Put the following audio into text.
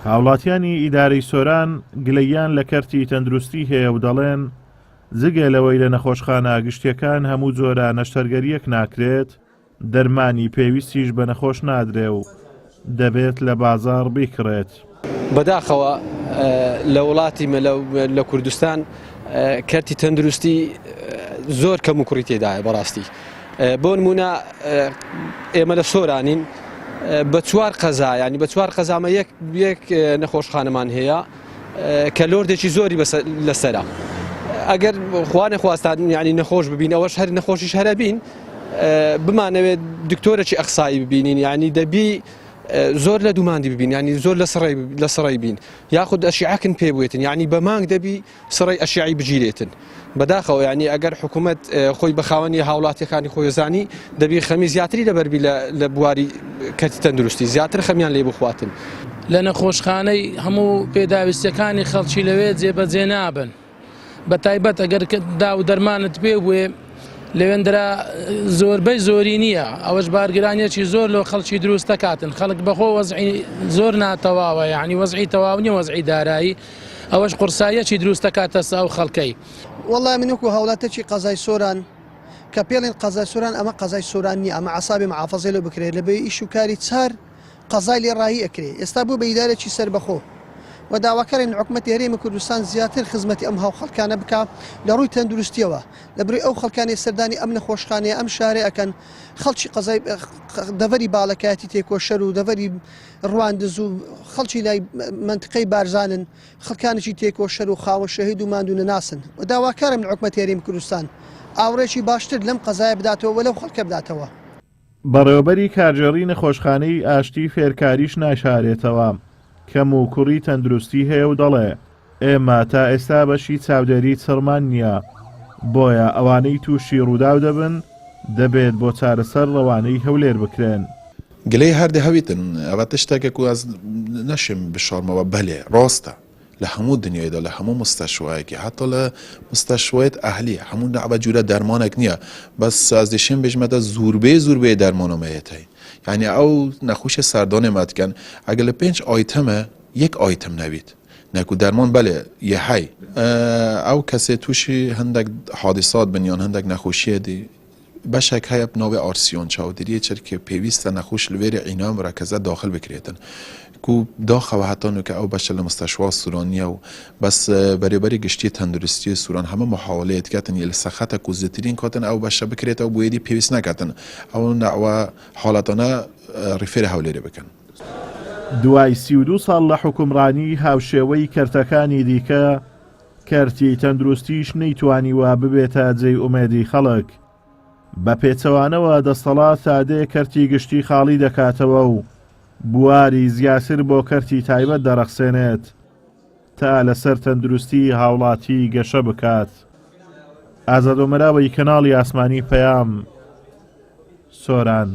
هاوڵاتیانی ئیدارەی سۆران گلەییان لە کەرتی تەندروستی هەیە و دەڵێن جگە لەوەی لە نەخۆشخانە گشتیەکان هەموو جۆرە نەشتەرگەریەک ناکرێت، دەرمانی پێویستیش بە نەخۆش نادرێ و دەبێت لە بازاڕ بیکڕێت. بەداخەوە لە وڵاتی لە کوردستان کەرتی تەندروستی زۆر کەم و کوڕی تێدایە بەڕاستی. بۆ نمونە ئێمە لە سۆرانین بە چوار قەزا، ینی بە چوار قەزامە یەک نەخۆشخانەمان هەیە کە لۆردێکی زۆری لەسەرا. ئەگەر خوا نەخواستان ینی نەخۆش ببین، ئەوەش هەر نەخۆشیش هەرە بین، بمانەوێت دکتۆرێکی ئەخسایی ببینین، ینی دەبی زۆر لە دووماندی ببین، ینی زۆر لە سڕی بین، یاخود ئەشیعەکن پێ بوێتن، ینی بە مانگ دەبی سڕی ئەشیعی بگیرێتن. بەداخەوە ینی ئەگەر حکوومەت خۆی بەخاوەنی هاوڵاتیەکانی خۆیزانی دەبی خەمی زیاتری لەبەربی لە بواری کەرتی تەندروستی زیاتر خەمیان لێ بخواتن. لە نەخۆشخانەی هەموو پێداویستەکانی خەڵکی لەوێ جێبەجێ نابن، بە تایبەت ئەگەر دا و دەرمانت پێ بوێ لەوێندرا زۆربەی زۆری نییە، ئەوەش بارگرانیەکی زۆر لە خەڵکی دروست دەکاتن. خەڵک بەخۆ وەزعی زۆر ناتەواوە، یعنی وەزعی تەواو نیە، وەزعی دارایی، ئەوەش قورساییەکی دروست دەکاتە ساو خەڵکەی. وەڵای من وەکو هاوڵاتێکی قەزای سۆران کە پێڵێن قەزای سۆران، ئەمە قەزای سۆران نیە، ئەمە عەسابی محافەزەی لێ بکرێت لەبەر ئیش و کاری چار قەزای لێ ڕایی ئەکرێ. ئێستا بوو بە ئیدارێکی سەربەخۆ و داواکارین حکوومەتی هەرێمی کوردستان زیاتر خزمەتی ئەم هاو خەڵکانە بکە لە ڕووی تەندروستیەوە، لەبەرەوەی ئەو خەڵکانی سەردانی ئەم نەخۆشخانەیە ئەم شارێ ئەکەن خەڵکی قەزای دەڤەری باڵەکایەتی تێکۆشەر و دەڤەری ڕواندز و خەڵکی لای منتقەی بارزانن، خەڵکانێکی تێکۆشەر و خاوە شەهید و ماندوو نەناسن و داواکارم لە حکوومەتی هەرێمی کوردستان ئاوڕێکی باشتر لەم قەزایە بداتەوە و لەو خەڵکە بداتەوە. بەڕێوەبەری کارژێڕی نەخۆشخانەی ئاشتی فێرکاریش ناشارێتەوە، کەم و کوڕی تەندروستی هەیە و دەڵێ ئێمە تا ئێستا بەشی چاودێری چڕمان نییە، بۆیە ئەوانەی تووشی ڕووداو دەبن دەبێت بۆ چارەسەر ڕەوانەی هەولێر بکرێن. گلەی هەردە هەویتن ئەوە تشتێکێک و نەشم بشارمەوە بەلێ ڕاستە لە هەموو دنیایدا لە هەموو مستەشوایەکی حتا لە مستەشوێت ئەهلی هەموو نەعبە جورە دەرمانێک نییە، بەس سازدێشم بێژمەدە زوربەی دەرمانەمەیەتەی، یعنی ئەو نەخۆشە سەردانێ ماتکەن ئەگە لە 5 ئایتەمە یەک ئایتەم نەویت نەکو دەرمان بەلێ یەحەی ئەو کەسێ تووشی هەندێک حادیسات بنیان هەندێک نەخۆشیە دی بەشێک هەیە بناوێ ئارسیۆن چاودێریە چرکێ پێویستە نەخۆش لەوێری عینام ڕەکەزە داخل بکرێتن کو داخەوە هەتانوکە ئەو بەشە لە مستەشوا سوورانیە و بەس بەرێبەری گشتی تەندروستی سووران هەمە محاولەیەت کاتن لە سەخەتە و زیاترین کاتن ئەو بەشە بکرێتەوە بۆیەری پێویست ناکاتن ئەو ناوە حاڵەتانە ڕیفێرە هەولێرە بکەن. دوای 32 ساڵ لە حکومڕانی هاوشێوەی کەرتەکانی دیکە کەرتی تەندروستیش نەیتوانیوە ببێتە جێی ئومێدی خەڵک، بە پێچەوانەوە دەسەڵات سادەیە کەرتی گشتی خاڵی دەکاتەوە و بواری زیاتر بۆ کەرتی تایبەت دەرەخسێنێت تا لەسەر تەندروستی هاوڵاتی گەشە بکات. ئازادۆمەراوەی کەناڵی ئاسمانی پەیام، سۆران.